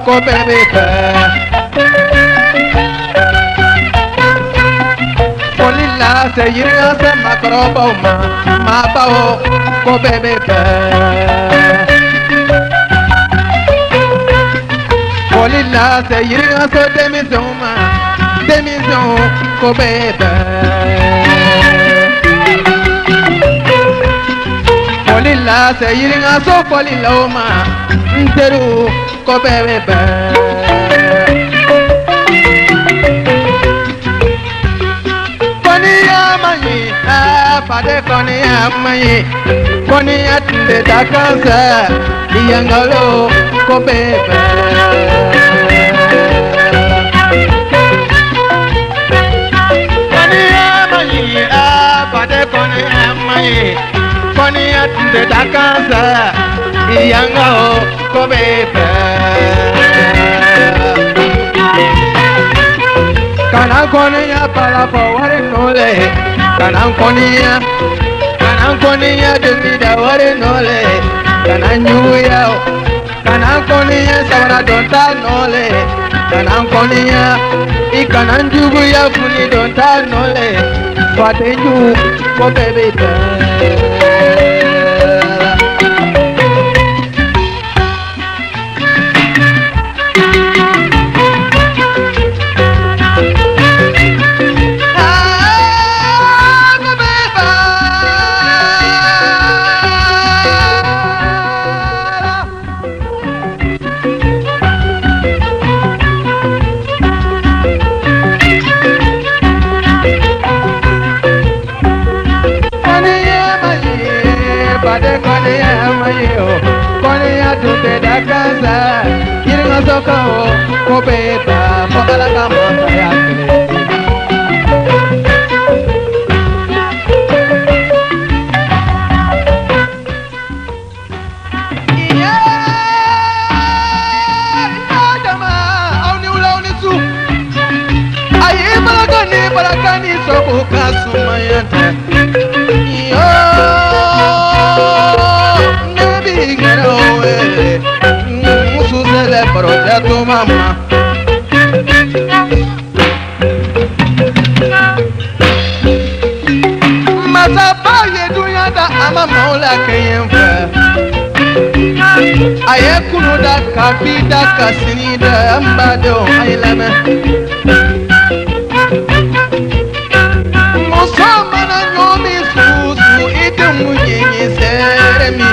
ko bebe pe Polilla se yirga se makroba ma bao ko bebe pe Polilla se yirga so demison ko bebe Polilla se yirga so polilla ma nteru ko bebe Konia mani pade konia mani konia tinde dakansa iyangalo ko bebe Konia mani pade konia mani konia tinde dakansa iyangalo ko bebe Kanan konia para poware nole Kanan konia demida ware nole Kanan nyuya Kanan konia sabana donta nole Kanan konia ikanan juguya funi donta nole Fatenju ko bebe ko beba mogala kama ya Barakani so kasumayata yo nebi garawe musuzele projeto mama Masaba yeduyada ama maula kayemfa ayekunu da kabida kasinida ambado ailame Musamana nyomi susu ite munyenye seremi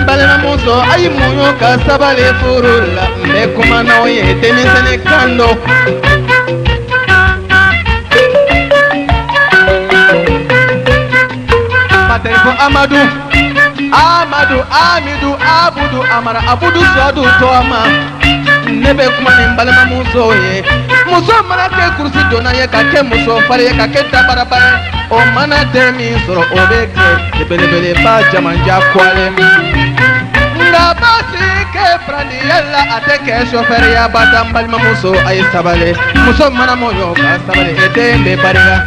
Balena muso ayi munyo kasabale furula Mekumana oye tenisene kando Patenfo Amadu Amidu Abudu Amara Abudu Sodu Toama Nebe kumani mbalema muso ye Muso mana ke kursi dona ye kake muso fare ye kake tabarabara O mana demi soro obeke Lebelebele ba jamanja kwale Nga basi ke frani yella ateke shofere ya bata mbalema muso ayi sabale Muso mana moyo ka sabale edembe bariga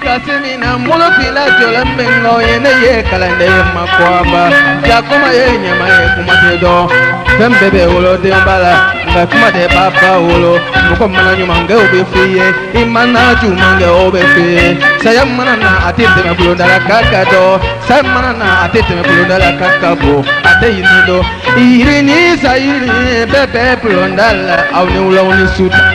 Kasimina mulo pila jola mengo yene ye kalande makwaba Jakuma ye nyama ye kumatedo Fembebe ulo de mbala Nga kumate papa ulo Muko mana nyumange obefiye Imana jumange obefiye Saya mana na atite me bulundala kakado Saya mana na atite me bulundala kakabo Ate yinido Irini sa irini bebe bulundala Auni ulo uni suta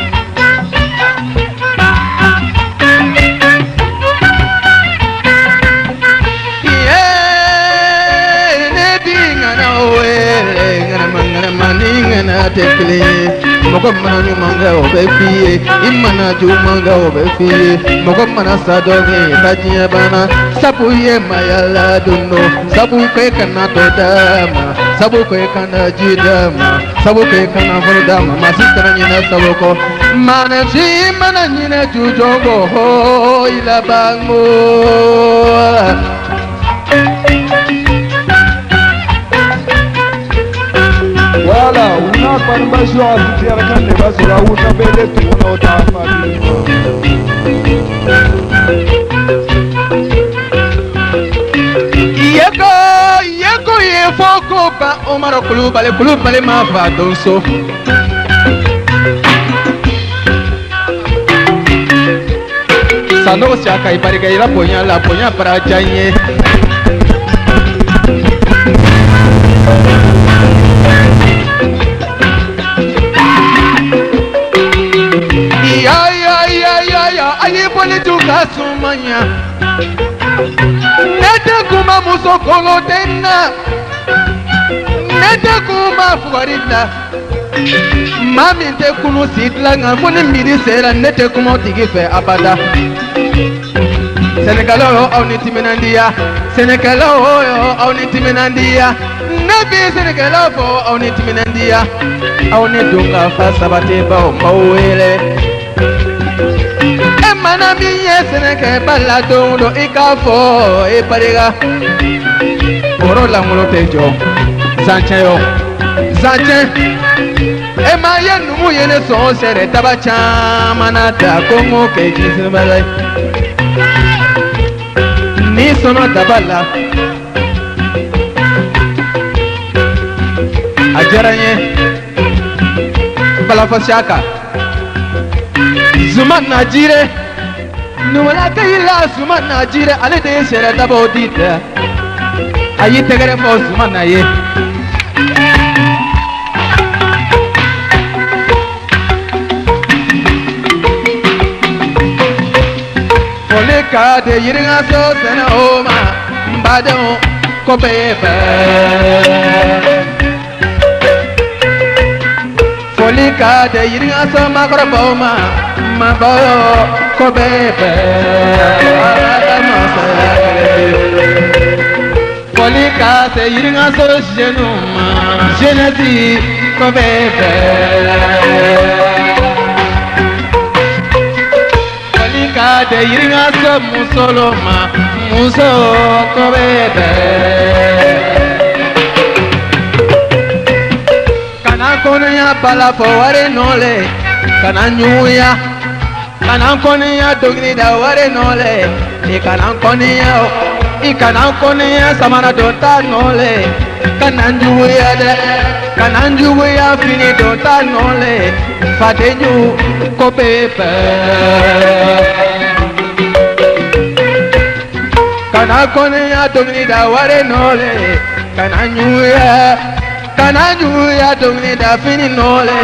Maningana tekle moko mana nyumanga obefiye imana jumanga obefiye moko mana sadoge bajiya bana sabu ye mayala dunno sabu ke kana todama sabu ke kana jidama sabu ke kana volodama masitana nyina saboko mana nyina jujogo ho ilabango Voilà, on a pas de bajo à foutre avec un Neba sur la route, on fait des tours, on a famille. Yeko ye foko pa omaro kulubale ma fa donso. Sano siaka ibarika ila la ponya para janye. Ya ayi poli tu kasumanya. Nete kuma musokolo tena. Nete kuma fuarida. Mami te kunu sidlanga funi miri sera nete kuma tigife abada. Senegalo au nitimenandia. Senegalo au nitimenandia. Nabi Senegalo fo au nitimenandia. Au nitunga fasa bateba o mawele. Emana miye seneke baladondo ikafo e pariga. Oro la mulo tejo. Zanche yo. Zanche. Ema ye numu ye ne son sere tabacha manata kongo ke jismale. Ni sono tabala. Ajaranye. Balafasiaka. Zuma Najire. Numana kayila Zuma Najire. Ale de sere dabo dita. Ayi tegere fo Zuma na ye. Folika de yiringa so sena oma. Mbade o kopepe. Folika de yiringa so makroboma. Maboyo kopepe. Folika de yiringa so jenuma. Jenesi kopepe. De yiringa so musoloma muso kobebe kana konya bala foware nole kana nyuya kana konya dogni da ware nole kana konya samana dota nole kana nyuya de kana nyuya fini dota nole fatenyu kobebe kana konya dogni da ware nole kana nyuya dogni da fini nole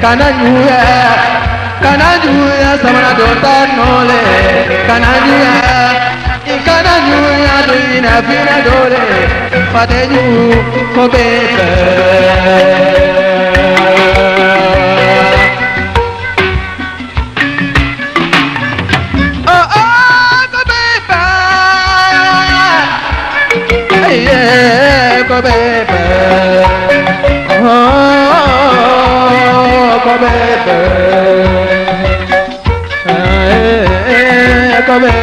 kana nyuya samana dota nole kana nyuya dogni da fini nole fatenyu kobebe. Go baby, oh, go baby, go baby, go baby.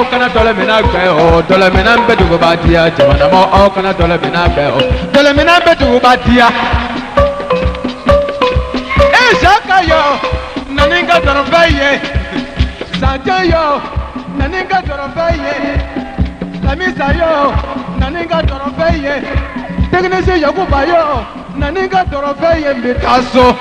Kana dole mina gbe o dole mina mbe dugu badia jamana mo o kana dole mina gbe o dole mina mbe dugu badia e shaka yo naninga doro feye sanje yo naninga doro feye lamisa yo naninga doro feye technicien yakuba yo naninga doro feye mbitaso.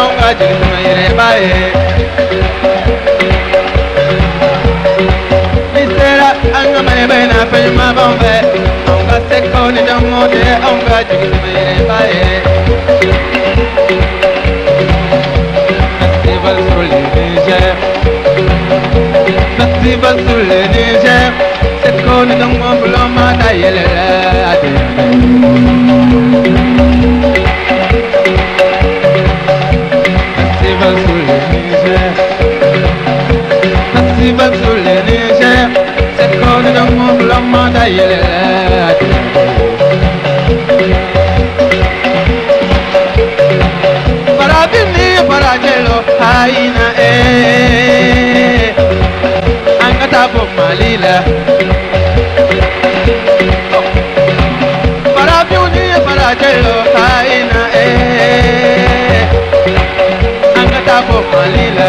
onga jigituma yere baye Misera anga mane bena fema bombe onga seko ni damote onga jigituma yere baye Festival sur les Niger Festival sur les Niger Seko ni damote bloma da yele ade Festival sur les Niger Festival sur les Niger C'est qu'on est dans mon blanc mandat Para venir para gelo Haina Angata po malila Para venir para gelo Haina Angata po malila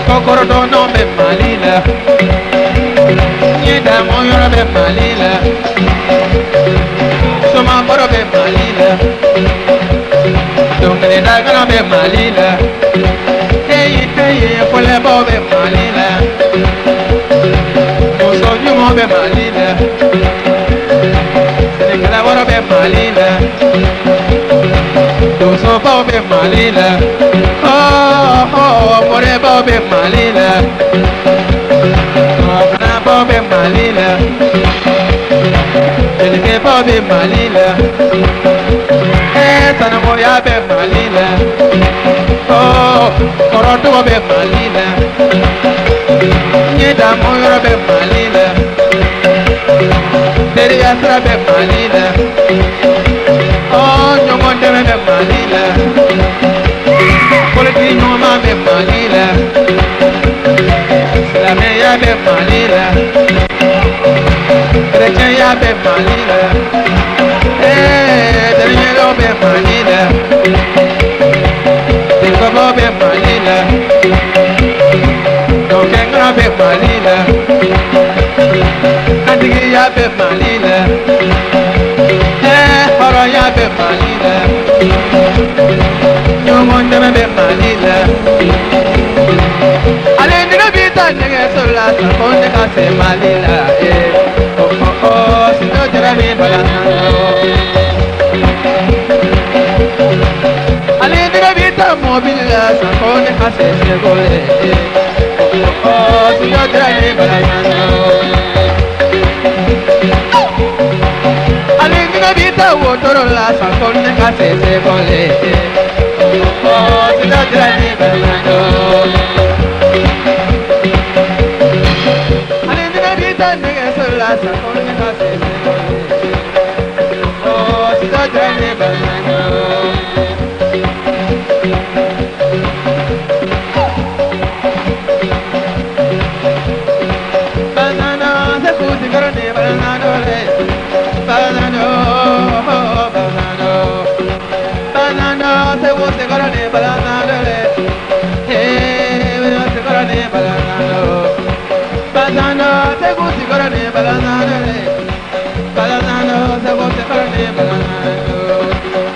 Kokoro no be malila Nyeda moyoro be malila Soma boro be malila Dongene dagana be malila Hey pole bo be malila Moso nyumo be malila Senekala boro be malila Doso bo be malila More bobe malila Mokana bobe malila Elike bobe malila Sana moya be malila Korotu bobe malila Nyeda moyoro be malila Deri asra be malila Nyomonde be malila Politi nyoma be malila Islame ya be malila Chrétien ya be malila Derniero be malila Dikobo be malila Dokengra be malila Kandigi ya be malila Horo ya be malila Nyomonde be malila Ale nina bita nige sola Sakonde kase malila Sino jira mi balanano Ale nina bita mobila Sakonde kase segole Sino jira mi balanano Ale nina bita wotorola Sakonde kase segole Sino jira mi balanano Ale nina bita nige sola Sakonde kase segole Sino jira mi balanano Banano se pusi karane banano le Banano Banano se pusi karane banano le Se karane banano Banano se pusi karane banano le Banano se pusi karane banano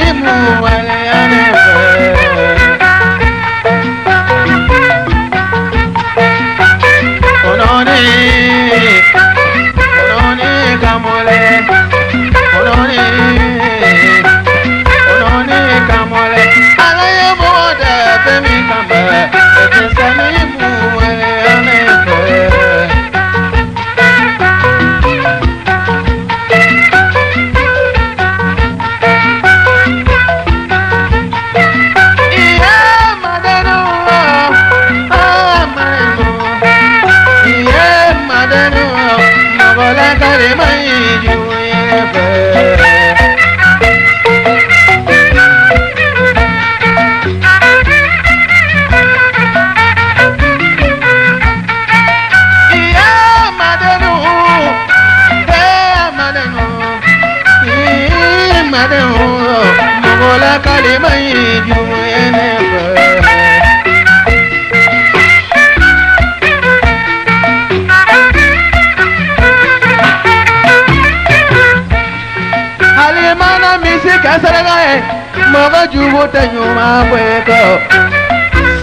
imu wale anefe Ononi kamole Ononi kamole Alaye moda femi kamba Etesani imu wale anefe Moga jubo tenyuma bweko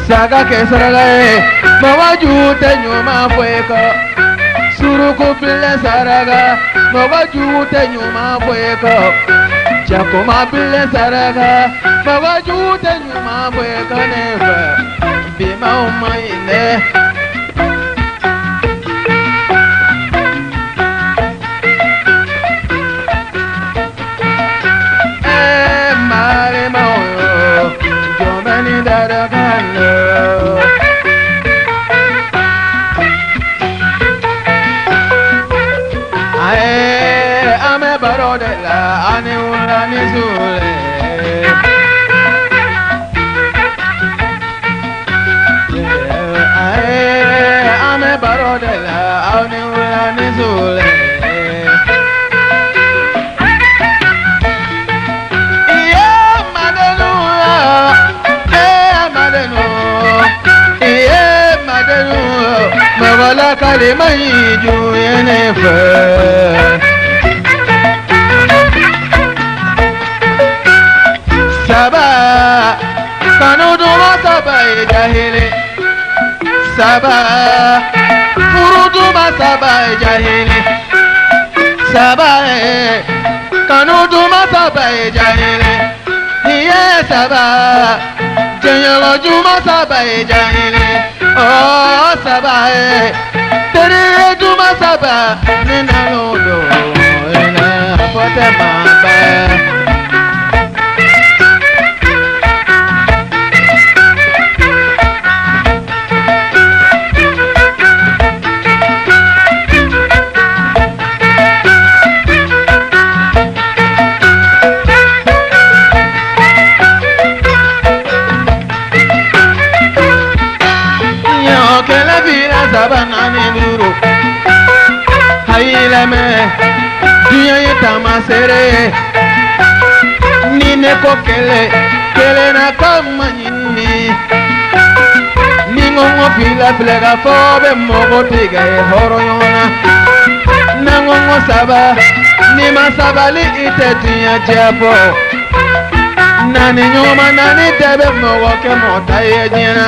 Saga kesaragae Moga jubo tenyuma bweko Suruku pile saraga Moga jubo tenyuma bweko Chakuma pile saraga Moga jubo tenyuma bweko Neba Bima umaine Wala kalima yiju yenefe Saba kanuduma saba jahili Saba furuduma saba jahili Saba kanuduma saba jahili Niye saba jenyolo juma saba jahili Oh sabae, tere juma saba, nina lodo, ina pote maba. Sabana ni duro Haileme Dunya yitama sere Nine ko kele na kama nyini Ningongo fila flega fobe mogo tiga e horo yona Nangongo saba Nima sabali ite dunya jefo Nani nyoma nani tebe mogo ke mota ye jina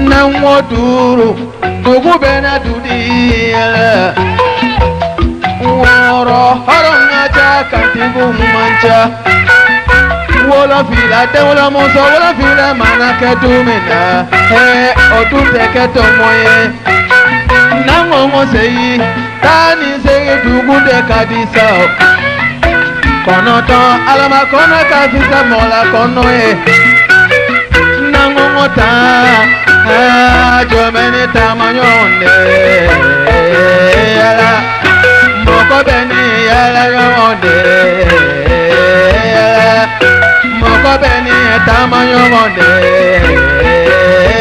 Nango duro Dugu bena dudia Woro horonga cha kantibu mancha Wola fila te wola moso wola fila mana ketumena He otu teke tomoye Nango moseyi Tani seyi dugu de kadisa Kono ton alama kono kafisa mola kono e Nango mota Jomeni tamanyonde Yala Moko beni yala yonde Yala Moko beni tamanyonde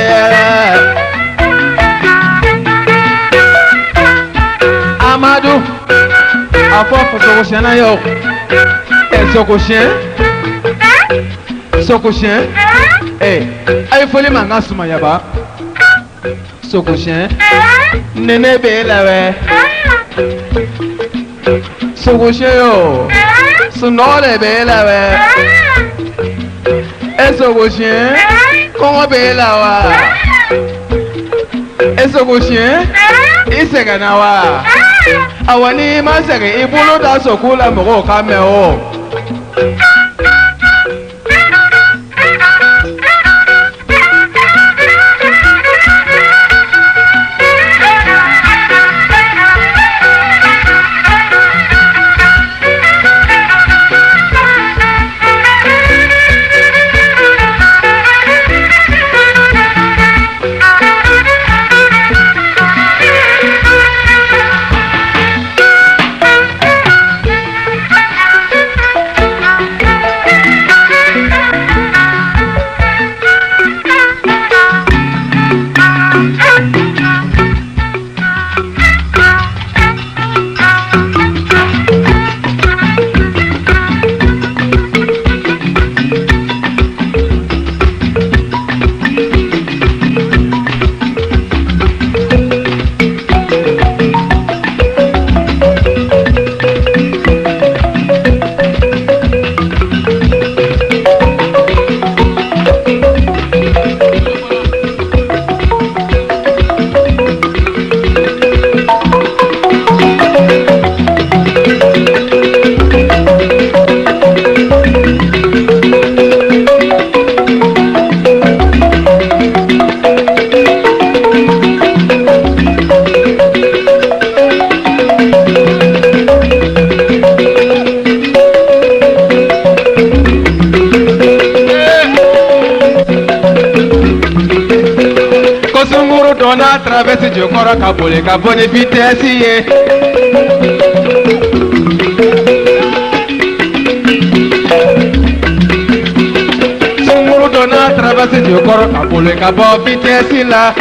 Yala Amadou Afofo sokosien na yo Sokosien Sokosien Ay foli manga suma yaba Sokosien Nene be lawe Sokosien yo Sunole be lawe Esogosien, comment bela wa? Esogosien, iseganawa. Awani masege ibulu da sokula moko kameo. Traverse de cora cabole cabone vitesse. Sunguru dona traverse de cora cabole cabone vitesse lá.